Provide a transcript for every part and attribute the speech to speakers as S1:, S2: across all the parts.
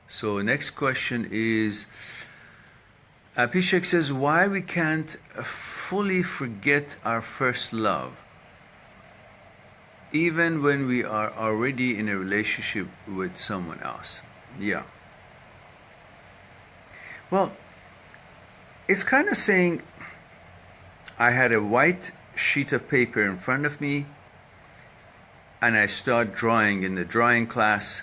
S1: So next question is, Abhishek says, why we can't fully forget our first love, even when we are already in a relationship with someone else. Yeah. Well, it's kind of saying, I had a white sheet of paper in front of me, and I start drawing in the drawing class.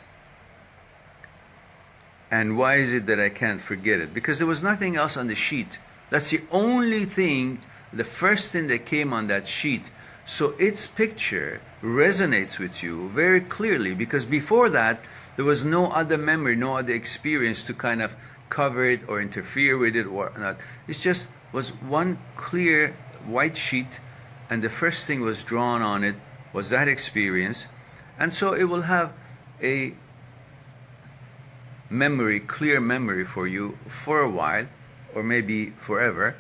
S1: And why is it that I can't forget it? Because there was nothing else on the sheet. That's the only thing, the first thing that came on that sheet. So its picture resonates with you very clearly, because before that, there was no other memory, no other experience to kind of cover it or interfere with it or not. It just was one clear white sheet, and the first thing was drawn on it was that experience. And so it will have a memory, clear memory for you for a while, or maybe forever.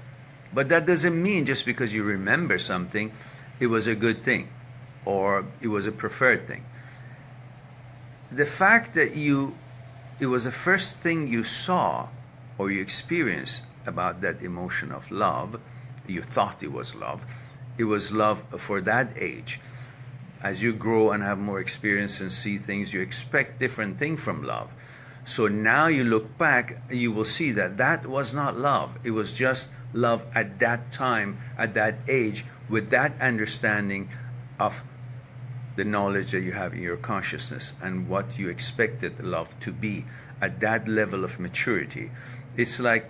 S1: But that doesn't mean just because you remember something, it was a good thing, or it was a preferred thing. The fact that it was the first thing you saw or you experienced about that emotion of love, you thought it was love for that age. As you grow and have more experience and see things, you expect different things from love. So now you look back, you will see that that was not love. It was just love at that time, at that age, with that understanding of the knowledge that you have in your consciousness and what you expected love to be at that level of maturity. It's like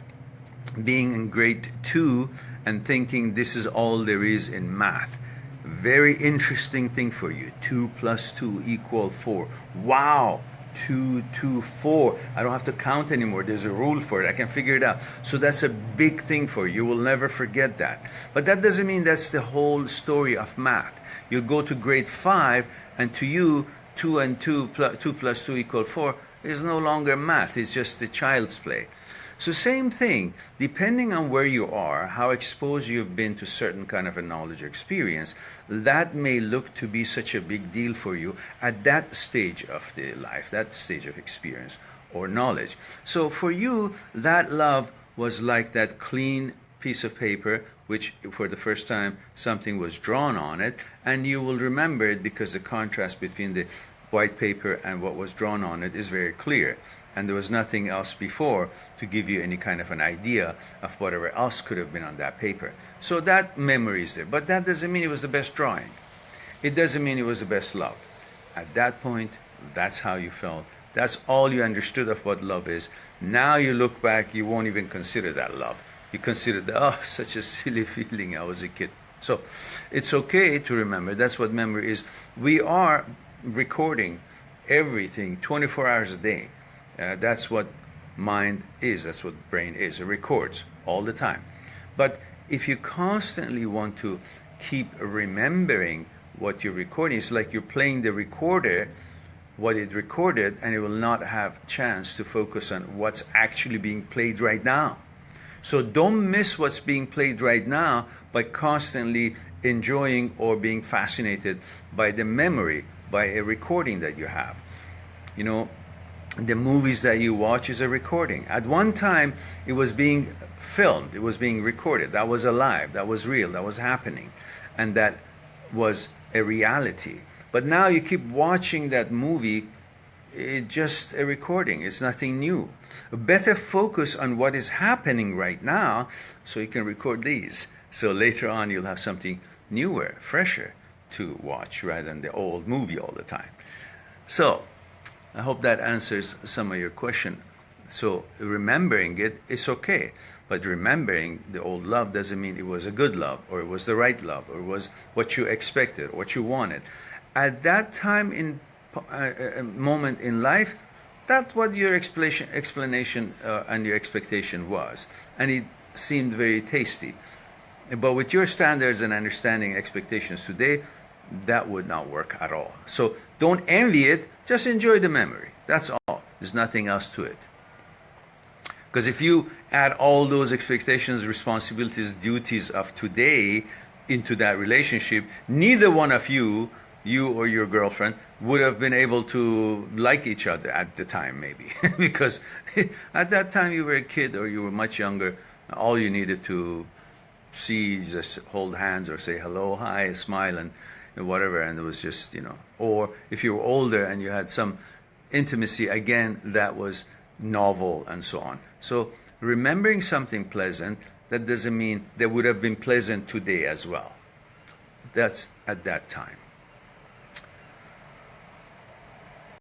S1: being in grade 2 and thinking this is all there is in math. Very interesting thing for you. 2 + 2 = 4. Wow! 2, 2, 4. I don't have to count anymore. There's a rule for it. I can figure it out. So that's a big thing for you. You will never forget that. But that doesn't mean that's the whole story of math. You'll go to grade 5, and to you, 2 and 2 + 2 = 4 is no longer math. It's just the child's play. So same thing, depending on where you are, how exposed you've been to certain kind of a knowledge or experience, that may look to be such a big deal for you at that stage of the life, that stage of experience or knowledge. So for you, that love was like that clean piece of paper, which for the first time something was drawn on it, and you will remember it because the contrast between the white paper and what was drawn on it is very clear. And there was nothing else before to give you any kind of an idea of whatever else could have been on that paper. So that memory is there. But that doesn't mean it was the best drawing. It doesn't mean it was the best love. At that point, that's how you felt. That's all you understood of what love is. Now you look back, you won't even consider that love. You consider that, oh, such a silly feeling, I was a kid. So it's okay to remember. That's what memory is. We are recording everything 24 hours a day. That's what mind is. That's what brain is. It records all the time. But if you constantly want to keep remembering what you're recording, it's like you're playing the recorder, what it recorded, and it will not have chance to focus on what's actually being played right now. So don't miss what's being played right now by constantly enjoying or being fascinated by the memory, by a recording that you have. You know, the movies that you watch is a recording. At one time, it was being filmed, it was being recorded. That was alive, that was real, that was happening. And that was a reality. But now you keep watching that movie, it's just a recording, it's nothing new. Better focus on what is happening right now so you can record these. So later on, you'll have something newer, fresher to watch rather than the old movie all the time. So, I hope that answers some of your question. So remembering it is okay, but remembering the old love doesn't mean it was a good love, or it was the right love, or it was what you expected, or what you wanted. At that time in moment in life, that's what your explanation and your expectation was, and it seemed very tasty. But with your standards and understanding expectations today, that would not work at all. So don't envy it, just enjoy the memory. That's all. There's nothing else to it. Because if you add all those expectations, responsibilities, duties of today into that relationship, neither one of you you or your girlfriend would have been able to like each other at the time, maybe. Because at that time you were a kid or you were much younger, all you needed to see, just hold hands or say hello, hi, smile, and whatever, and it was just, or if you were older and you had some intimacy, again, that was novel and so on. So remembering something pleasant, that doesn't mean that would have been pleasant today as well. That's at that time.